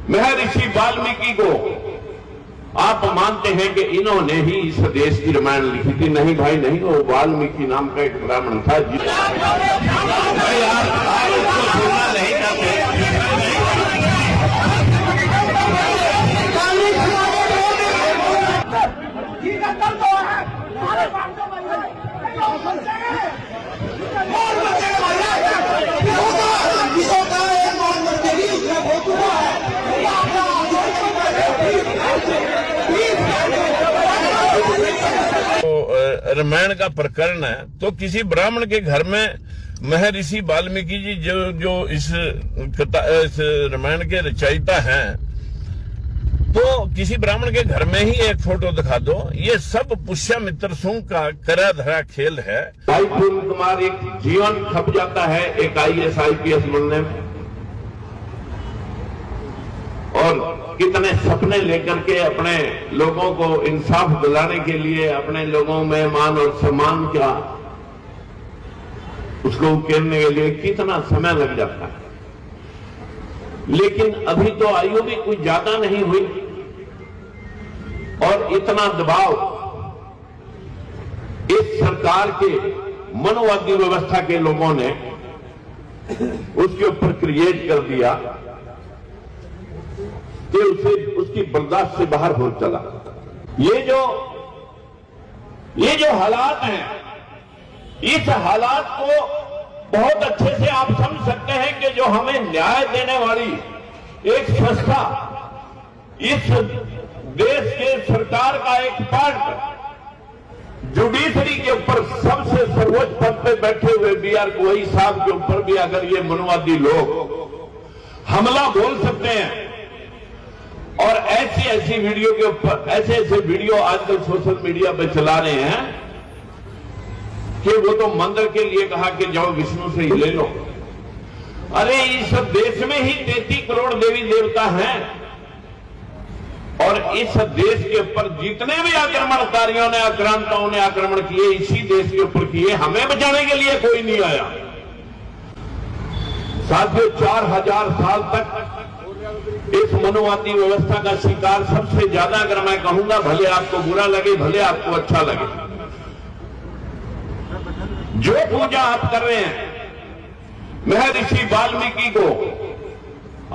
महर्षि वाल्मीकि को आप मानते हैं कि इन्होंने ही इस देश की रामायण लिखी थी? नहीं भाई नहीं, वो वाल्मीकि नाम का एक ब्राह्मण था रामायण का प्रकरण है। तो किसी ब्राह्मण के घर में महर्षि वाल्मीकि जी जो इस रामायण के रचयिता हैं, तो किसी ब्राह्मण के घर में ही एक फोटो दिखा दो। ये सब पुष्यमित्र सुंग का करा धरा खेल है। भाई पूर्ण कुमार एक जीवन खप जाता है एक IAS IPS बनने में, और कितने सपने लेकर के अपने लोगों को इंसाफ दिलाने के लिए, अपने लोगों में मान और सम्मान का उसको उकेरने के लिए कितना समय लग जाता है। लेकिन अभी तो आयु भी कुछ ज्यादा नहीं हुई और इतना दबाव इस सरकार के मनोवादी व्यवस्था के लोगों ने उसके ऊपर क्रिएट कर दिया कि उसे उसकी बर्दाश्त से बाहर हो चला। ये जो हालात हैं, इस हालात को बहुत अच्छे से आप समझ सकते हैं कि जो हमें न्याय देने वाली एक संस्था, इस देश के सरकार का एक पार्ट जुडिशरी के ऊपर सबसे सर्वोच्च पद पे बैठे हुए BR कोई साहब के ऊपर भी अगर ये मनोवादी लोग हमला बोल सकते हैं, और ऐसी वीडियो के ऊपर ऐसे वीडियो आजकल सोशल मीडिया पे चला रहे हैं कि वो तो मंदिर के लिए कहा कि जाओ विष्णु से ही ले लो। अरे इस देश में ही 33 करोड़ देवी देवता हैं, और इस देश के ऊपर जितने भी आक्रमणकारियों ने, आक्रांताओं ने आक्रमण किए, इसी देश के ऊपर किए। हमें बचाने के लिए कोई नहीं आया। साथियों, 4000 साल तक इस मनोवादी व्यवस्था का शिकार सबसे ज्यादा, अगर मैं कहूंगा, भले आपको बुरा लगे भले आपको अच्छा लगे, जो पूजा आप कर रहे हैं महर्षि वाल्मीकि को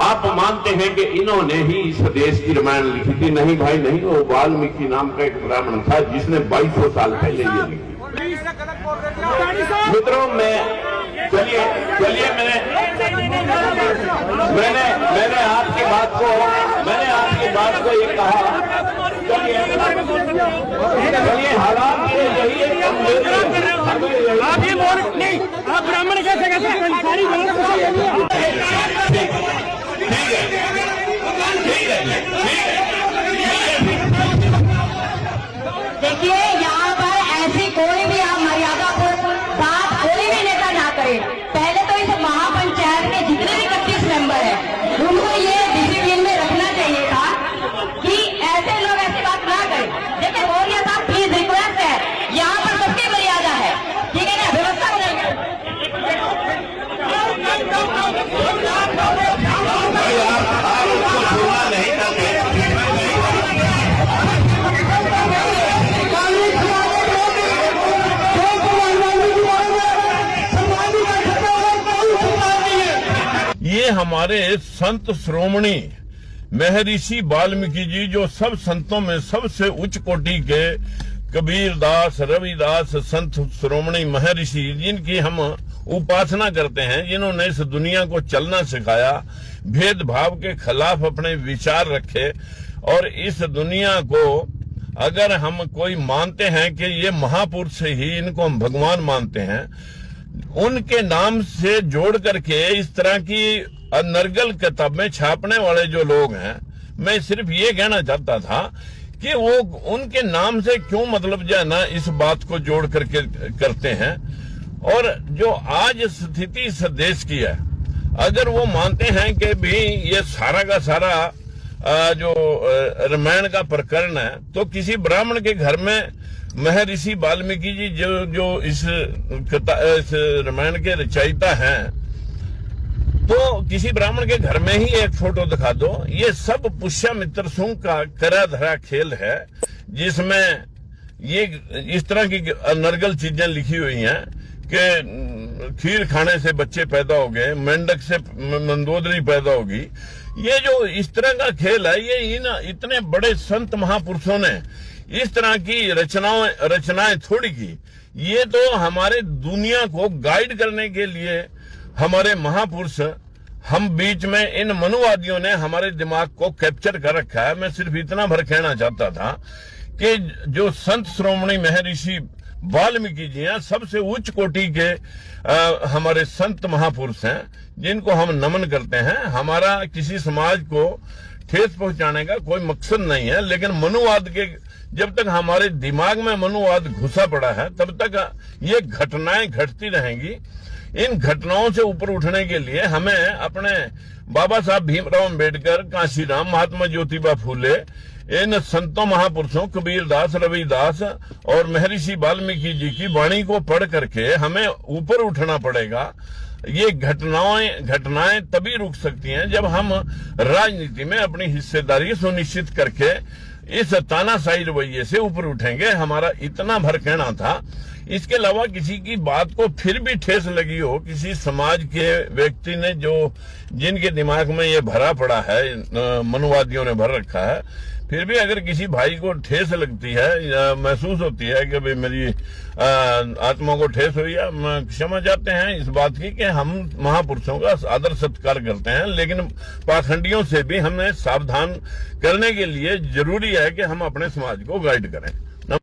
आप मानते हैं कि इन्होंने ही इस देश की रामायण लिखी थी? नहीं भाई नहीं, वो वाल्मीकि नाम का एक ब्राह्मण था जिसने 2200 साल पहले ये लिखी। मित्रों, चलिए मैंने आपकी बात को ये कहा। चलिए हालात यही है। आप ये बोल नहीं, आप ब्राह्मण कैसे सारी देखिए, यहाँ पर ऐसी कोई भी आप मर्यादा को बात कोई भी नेता ना करे। पहले तो इस महापंचायत के जितने भी 31 मेंबर हैं, उनको ये डिसिप्लिन में रखना चाहिए था कि ऐसे लोग ऐसी बात ना करें। देखिए मौर्य साहब, प्लीज रिक्वेस्ट है, यहाँ पर सबकी मर्यादा है, ठीक है ना? व्यवस्था ये हमारे संत श्रोमणी महर्षि वाल्मीकि जी, जो सब संतों में सबसे उच्च कोटि के कबीरदास, रविदास, संत श्रोमणी महर्षि, जिनकी हम उपासना करते हैं, जिन्होंने इस दुनिया को चलना सिखाया, भेदभाव के खिलाफ अपने विचार रखे, और इस दुनिया को अगर हम कोई मानते हैं कि ये महापुरुष ही, इनको हम भगवान मानते हैं, उनके नाम से जोड़ करके इस तरह की अनर्गल किताबें छापने वाले जो लोग हैं, मैं सिर्फ ये कहना चाहता था कि वो उनके नाम से क्यों, मतलब जो है ना, इस बात को जोड़ करके करते हैं। और जो आज स्थिति इस देश की है, अगर वो मानते हैं कि भी ये सारा का सारा जो रामायण का प्रकरण है, तो किसी ब्राह्मण के घर में महर्षि वाल्मीकि जी जो इस रामायण के रचयिता हैं, तो किसी ब्राह्मण के घर में ही एक फोटो दिखा दो। ये सब पुष्यमित्र सुंग का करा धरा खेल है, जिसमें ये इस तरह की नर्गल चीजें लिखी हुई हैं कि खीर खाने से बच्चे पैदा हो गए, मेंढक से मंदोदरी पैदा होगी। ये जो इस तरह का खेल है, ये इन इतने बड़े संत महापुरुषों ने इस तरह की रचनाएं थोड़ी की। ये तो हमारे दुनिया को गाइड करने के लिए हमारे महापुरुष, हम बीच में इन मनुवादियों ने हमारे दिमाग को कैप्चर कर रखा है। मैं सिर्फ इतना भर कहना चाहता था कि जो संत श्रोमणी महर्षि वाल्मीकि जी हैं, सबसे उच्च कोटि के हमारे संत महापुरुष हैं, जिनको हम नमन करते हैं। हमारा किसी समाज को ठेस पहुंचाने का कोई मकसद नहीं है, लेकिन मनुवाद के जब तक हमारे दिमाग में मनुवाद घुसा पड़ा है, तब तक ये घटनाएं घटती रहेंगी। इन घटनाओं से ऊपर उठने के लिए हमें अपने बाबा साहब भीमराव अम्बेडकर, कांशीराम, महात्मा ज्योतिबा फूले, इन संतों महापुरुषों कबीरदास, रविदास और महर्षि वाल्मीकि जी की वाणी को पढ़ करके हमें ऊपर उठना पड़ेगा। ये घटनाएं तभी रुक सकती हैं जब हम राजनीति में अपनी हिस्सेदारी सुनिश्चित करके इस तानाशाही रवैये से ऊपर उठेंगे। हमारा इतना भर कहना था। इसके अलावा किसी की बात को फिर भी ठेस लगी हो, किसी समाज के व्यक्ति ने जिनके दिमाग में ये भरा पड़ा है, मनुवादियों ने भर रखा है, फिर भी अगर किसी भाई को ठेस लगती है या महसूस होती है कि भाई मेरी आत्मा को ठेस हुई है, क्षमा चाहते हैं इस बात की कि हम महापुरुषों का आदर सत्कार करते हैं, लेकिन पाखंडियों से भी हमें सावधान करने के लिए जरूरी है कि हम अपने समाज को गाइड करें।